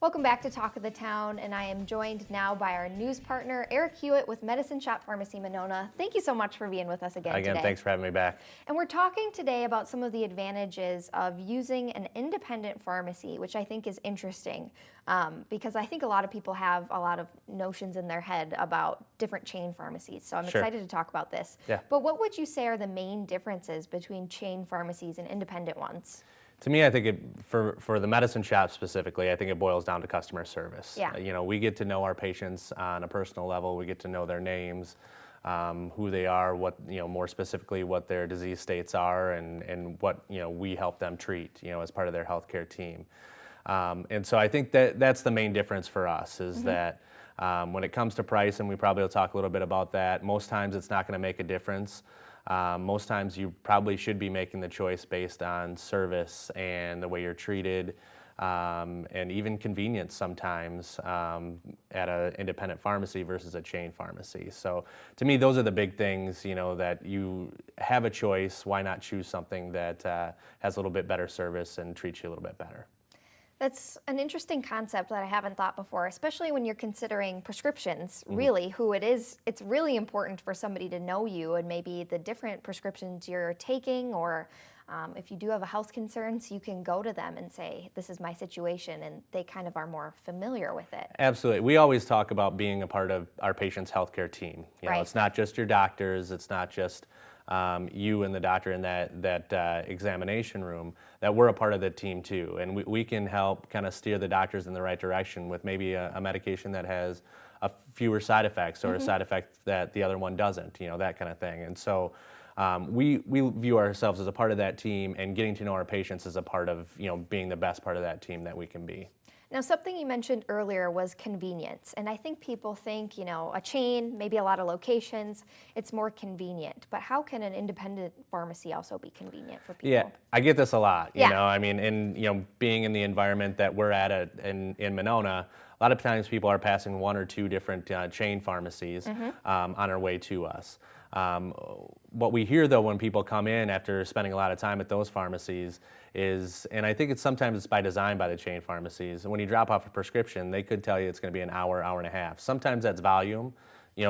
Welcome back to Talk of the Town, and I am joined now by our news partner, Eric Hewitt with Medicine Shop Pharmacy Monona. Thank you so much for being with us again today. Thanks for having me back. And we're talking today about some of the advantages of using an independent pharmacy, which I think is interesting because I think a lot of people have a lot of notions in their head about different chain pharmacies. So I'm excited to talk about this. Yeah. But what would you say are the main differences between chain pharmacies and independent ones? To me, I think for the medicine shop specifically, I think it boils down to customer service. Yeah. We get to know our patients on a personal level. We get to know their names, who they are, what more specifically what their disease states are, and what we help them treat as part of their healthcare team. And so I think that's the main difference for us is that when it comes to price, and we probably will talk a little bit about that. Most times it's not going to make a difference. Most times you probably should be making the choice based on service and the way you're treated, and even convenience sometimes at an independent pharmacy versus a chain pharmacy. So to me, those are the big things, that you have a choice. Why not choose something that has a little bit better service and treats you a little bit better? That's an interesting concept that I haven't thought before, especially when you're considering prescriptions, really, who it is. It's really important for somebody to know you and maybe the different prescriptions you're taking, or if you do have a health concern, so you can go to them and say, this is my situation, and they kind of are more familiar with it. Absolutely. We always talk about being a part of our patient's healthcare team. It's not just your doctors, it's not just you and the doctor in that examination room, that we're a part of the team too. And we can help kind of steer the doctors in the right direction with maybe a medication that has a fewer side effects or a side effect that the other one doesn't, that kind of thing. And so we view ourselves as a part of that team, and getting to know our patients is a part of, being the best part of that team that we can be. Now, something you mentioned earlier was convenience, and I think people think, a chain, maybe a lot of locations, it's more convenient. But how can an independent pharmacy also be convenient for people? Yeah, I get this a lot. Yeah. I mean, being in the environment that we're at in Monona, a lot of times people are passing one or two different chain pharmacies on our way to us. What we hear, though, when people come in after spending a lot of time at those pharmacies is, and I think sometimes it's by design by the chain pharmacies, when you drop off a prescription, they could tell you it's going to be an hour, hour and a half. Sometimes that's volume,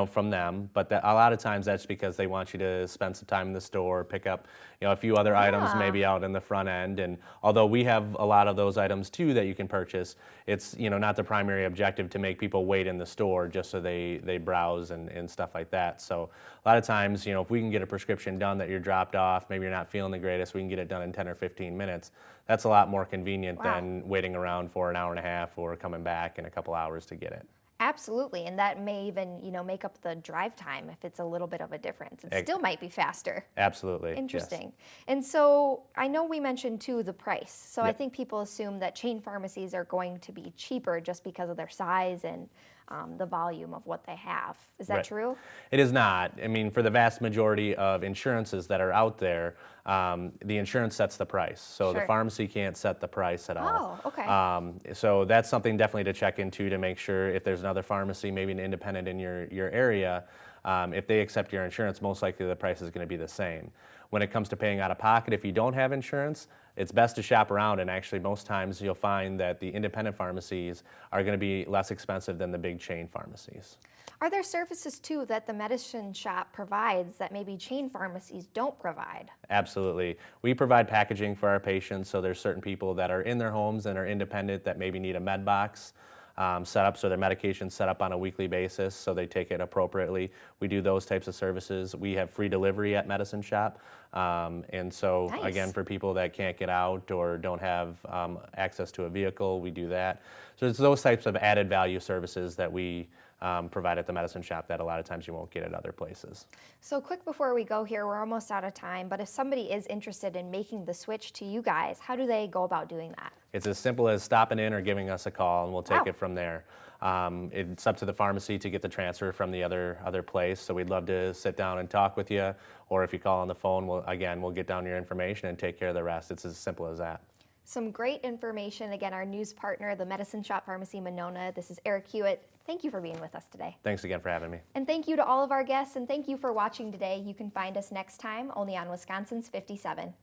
from them, but a lot of times that's because they want you to spend some time in the store, pick up, a few other items maybe out in the front end. And although we have a lot of those items too that you can purchase, it's, not the primary objective to make people wait in the store just so they browse and stuff like that. So a lot of times, if we can get a prescription done that you're dropped off, maybe you're not feeling the greatest, we can get it done in 10 or 15 minutes. That's a lot more convenient than waiting around for an hour and a half or coming back in a couple hours to get it. Absolutely, and that may even, make up the drive time if it's a little bit of a difference. It still might be faster. Absolutely. Interesting. Yes. And so I know we mentioned too the price. So I think people assume that chain pharmacies are going to be cheaper just because of their size and the volume of what they have. Is that true? It is not. I mean, for the vast majority of insurances that are out there, the insurance sets the price. So the pharmacy can't set the price at all. Oh, okay. So that's something definitely to check into to make sure if there's another pharmacy, maybe an independent in your area, if they accept your insurance, most likely the price is going to be the same. When it comes to paying out of pocket, if you don't have insurance, it's best to shop around, and actually most times you'll find that the independent pharmacies are going to be less expensive than the big chain pharmacies. Are there services too that the medicine shop provides that maybe chain pharmacies don't provide? Absolutely. We provide packaging for our patients, so there's certain people that are in their homes and are independent that maybe need a med box set up, so their medication's set up on a weekly basis so they take it appropriately. We do those types of services. We have free delivery at Medicine Shop, and so again, for people that can't get out or don't have access to a vehicle, we do that. So it's those types of added value services that we provide at the Medicine Shop that a lot of times you won't get at other places. So quick before we go here, we're almost out of time, but if somebody is interested in making the switch to you guys, how do they go about doing that? It's as simple as stopping in or giving us a call, and we'll take it from there. It's up to the pharmacy to get the transfer from the other place, so we'd love to sit down and talk with you, or if you call on the phone, we'll get down your information and take care of the rest. It's as simple as that. Some great information. Again, our news partner, the Medicine Shop Pharmacy Monona. This is Eric Hewitt. Thank you for being with us today. Thanks again for having me. And thank you to all of our guests, and thank you for watching today. You can find us next time only on Wisconsin's 57.